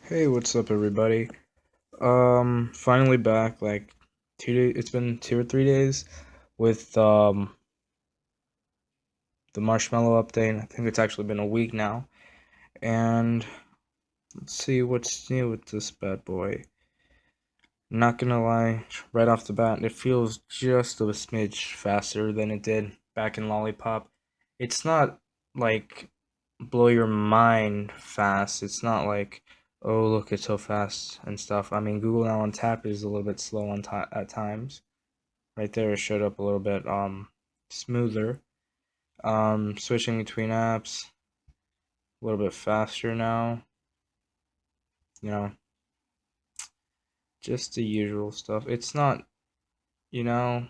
Hey, what's up, everybody? Finally back. Like 2 days. It's been 2 or 3 days with the Marshmallow update. I think it's actually been a week now. And let's see what's new with this bad boy. Not gonna lie, right off the bat, it feels just a smidge faster than it did back in Lollipop. It's not like blow your mind fast. It's not like, oh, look, it's so fast and stuff. I mean, Google Now on Tap is a little bit slow at times. Right there, it showed up a little bit smoother. Switching between apps a little bit faster now. You know, just the usual stuff. It's not, you know,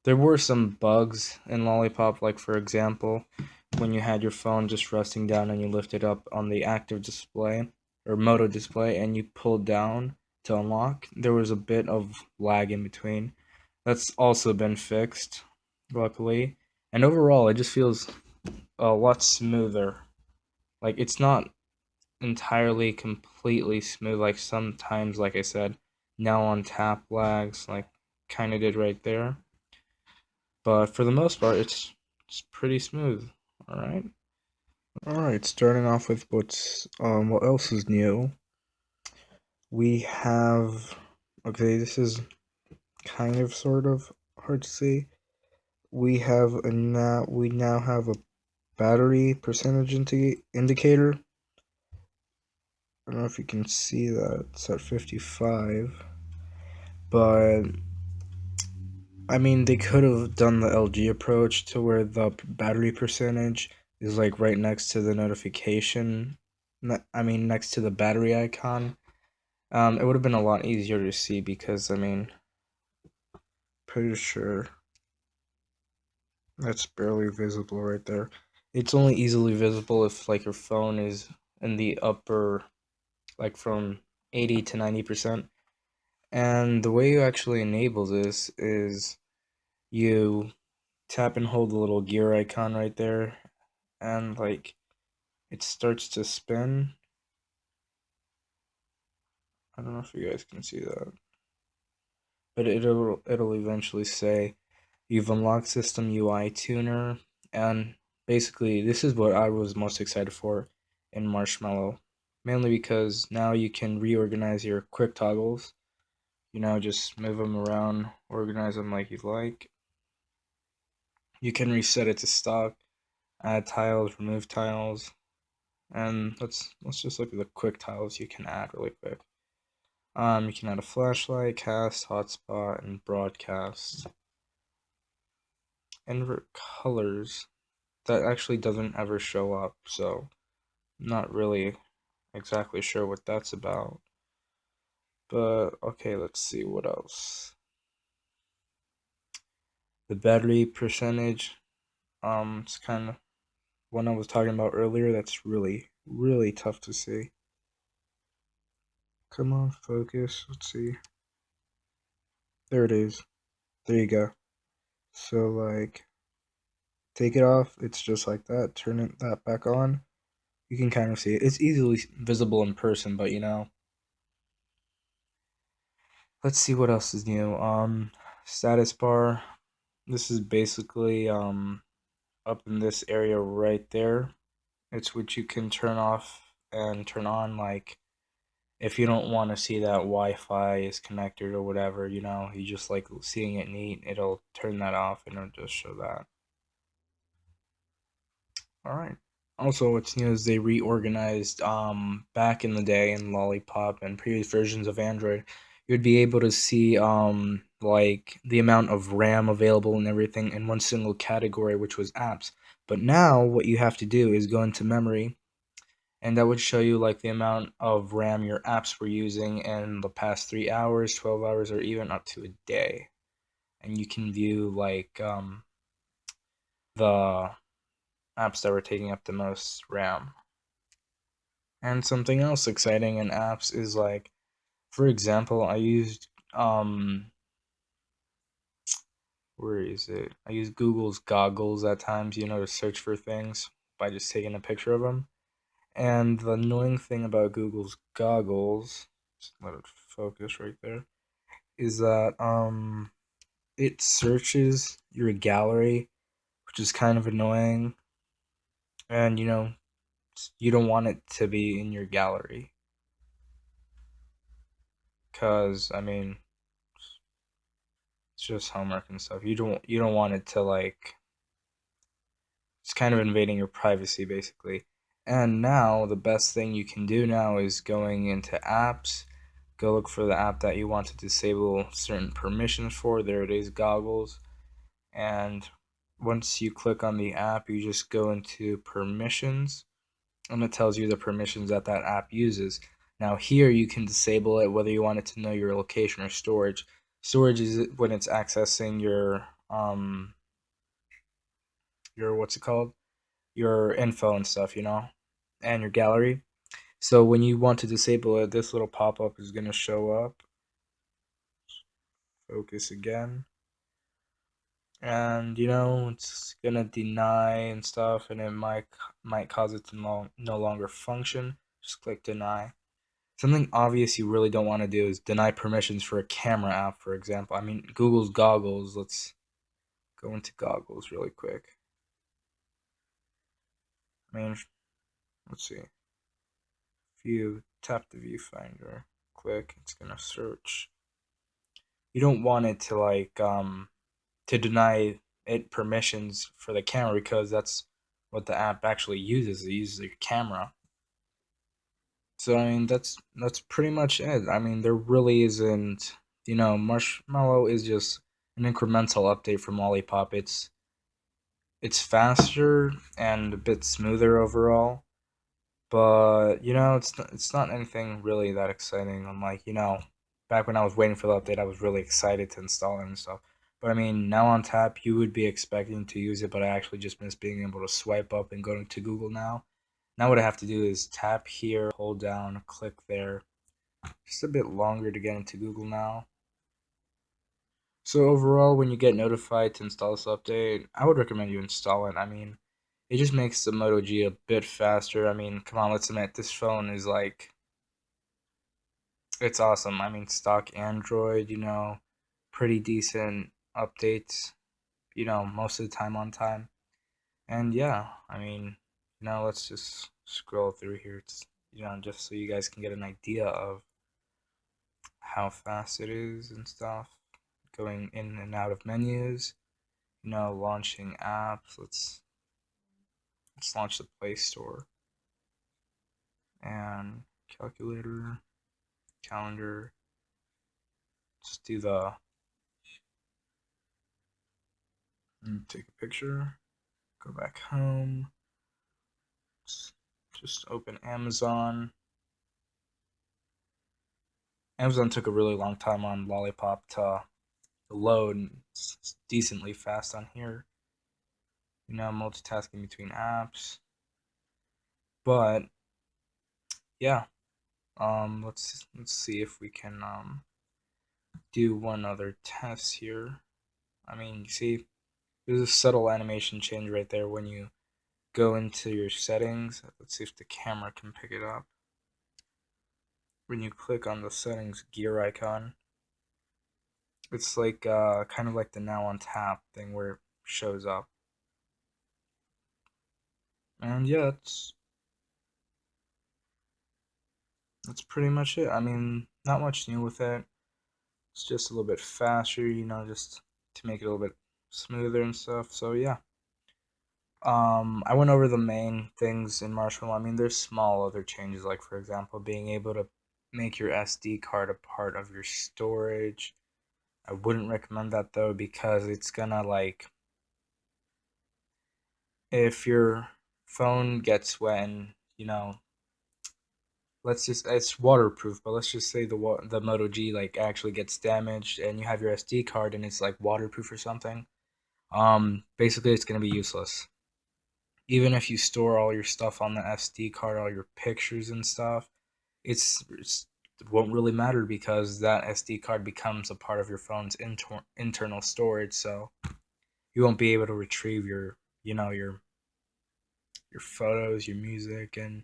there were some bugs in Lollipop, like for example, when you had your phone just resting down and you lifted up on the active display or Moto display and you pulled down to unlock, there was a bit of lag in between. That's also been fixed, luckily. And overall, it just feels a lot smoother. Like it's not entirely completely smooth, like sometimes, like I said, now on tap lags, like kind of did right there. But for the most part, it's pretty smooth. All right. All right. Starting off with what else is new? We have this is kind of sort of hard to see. We now have a battery percentage indicator. I don't know if you can see that. It's at 55. But I mean, they could have done the LG approach to where the battery percentage is like right next to the notification. I mean, next to the battery icon. It would have been a lot easier to see because I mean, pretty sure that's barely visible right there. It's only easily visible if like your phone is in the upper, like from 80 to 90%. And the way you actually enable this is you tap and hold the little gear icon right there, and like it starts to spin. I don't know if you guys can see that, but it'll eventually say you've unlocked System UI Tuner, and basically this is what I was most excited for in Marshmallow, mainly because now you can reorganize your quick toggles. Just move them around, organize them like you like. You can reset it to stock, add tiles, remove tiles, and let's just look at the quick tiles you can add really quick. You can add a flashlight, cast, hotspot, and broadcast. Invert colors. That actually doesn't ever show up, so I'm not really exactly sure what that's about. But okay, let's see what else. The battery percentage. It's kind of one I was talking about earlier. That's really, really tough to see. Come on, focus. Let's see. There it is. There you go. So like take it off, it's just like that. That back on. You can kind of see it. It's easily visible in person, but let's see what else is new. Status bar. This is basically up in this area right there. It's what you can turn off and turn on, like if you don't want to see that Wi-Fi is connected or whatever, you just like seeing it neat, it'll turn that off and it'll just show that. All right. Also, what's new is they reorganized. Back in the day in Lollipop and previous versions of Android, you'd be able to see like the amount of RAM available and everything in one single category, which was apps. But now what you have to do is go into memory, and that would show you like the amount of RAM your apps were using in the past 3 hours, 12 hours, or even up to a day. And you can view like the apps that were taking up the most RAM. And something else exciting in apps is like, for example, I used where is it? I use Google's goggles at times, to search for things by just taking a picture of them. And the annoying thing about Google's goggles, just let it focus right there, is that it searches your gallery, which is kind of annoying. And you don't want it to be in your gallery because I mean it's just homework and stuff. You don't want it to like it's kind of invading your privacy basically. And now the best thing you can do now is going into apps, go look for the app that you want to disable certain permissions for. There it is, goggles. And once you click on the app, you just go into permissions and it tells you the permissions that that app uses. Now here you can disable it whether you want it to know your location or storage. Storage is when it's accessing your what's it called? Your info and stuff, and your gallery. So when you want to disable it, this little pop-up is going to show up. Focus again. And it's going to deny and stuff and it might cause it to no longer function. Just click deny. Something obvious you really don't want to do is deny permissions for a camera app, for example. I mean, Google's goggles. Let's go into goggles really quick. I mean, let's see. If you tap the viewfinder, click, it's gonna search. You don't want it to to deny it permissions for the camera because that's what the app actually uses. It uses your camera. So I mean that's pretty much it. I mean there really isn't Marshmallow is just an incremental update from Lollipop. It's faster and a bit smoother overall, but it's not anything really that exciting. Unlike back when I was waiting for the update, I was really excited to install it and stuff. But I mean, now on tap, you would be expecting to use it, but I actually just miss being able to swipe up and go to Google now. Now what I have to do is tap here, hold down, click there. Just a bit longer to get into Google now. So overall, when you get notified to install this update, I would recommend you install it. I mean, it just makes the Moto G a bit faster. I mean, come on, let's admit this phone is it's awesome. I mean, stock Android, pretty decent updates, most of the time on time. And yeah, I mean, let's just scroll through here, just so you guys can get an idea of how fast it is and stuff. Going in and out of menus, launching apps. Let's launch the Play Store and calculator, calendar. Just do the take a picture, go back home. Just open Amazon. Amazon took a really long time on Lollipop to load. It's decently fast on here. Multitasking between apps. But yeah, let's see if we can do one other test here. I mean, you see, there's a subtle animation change right there when you go into your settings. Let's see if the camera can pick it up. When you click on the settings gear icon, it's like kind of like the now on tap thing where it shows up. And yeah, that's pretty much it. I mean, not much new with it. It's just a little bit faster, just to make it a little bit smoother and stuff. So yeah. I went over the main things in Marshmallow. I mean, there's small other changes, like for example, being able to make your SD card a part of your storage. I wouldn't recommend that though because it's gonna if your phone gets wet and let's just it's waterproof, but let's just say the Moto G actually gets damaged and you have your SD card and it's like waterproof or something. Basically it's gonna be useless. Even if you store all your stuff on the SD card, all your pictures and stuff, it won't really matter because that SD card becomes a part of your phone's internal storage. So you won't be able to retrieve your photos, your music, and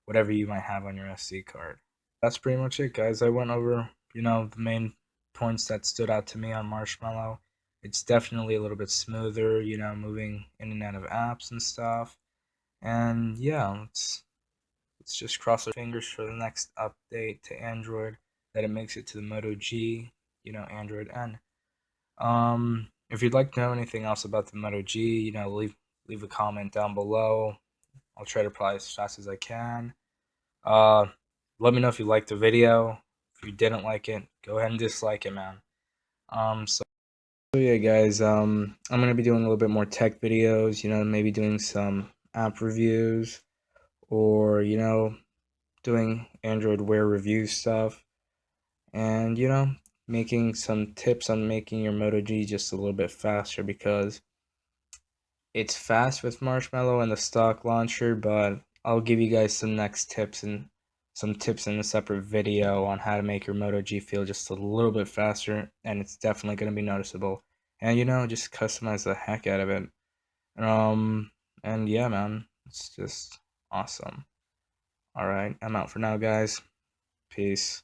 whatever you might have on your SD card. That's pretty much it, guys. I went over, the main points that stood out to me on Marshmallow. It's definitely a little bit smoother, moving in and out of apps and stuff. And yeah, let's just cross our fingers for the next update to Android that it makes it to the Moto G, Android N. If you'd like to know anything else about the Moto G, leave a comment down below. I'll try to reply as fast as I can. Uh, Let me know if you liked the video. If you didn't like it, go ahead and dislike it, man. So yeah, guys. I'm gonna be doing a little bit more tech videos. Maybe doing some app reviews, or doing Android Wear review stuff, and making some tips on making your Moto G just a little bit faster, because it's fast with Marshmallow and the stock launcher, but I'll give you guys some tips in a separate video on how to make your Moto G feel just a little bit faster, and it's definitely going to be noticeable. And just customize the heck out of it. Um and yeah, man, it's just awesome. All right, I'm out for now, guys. Peace.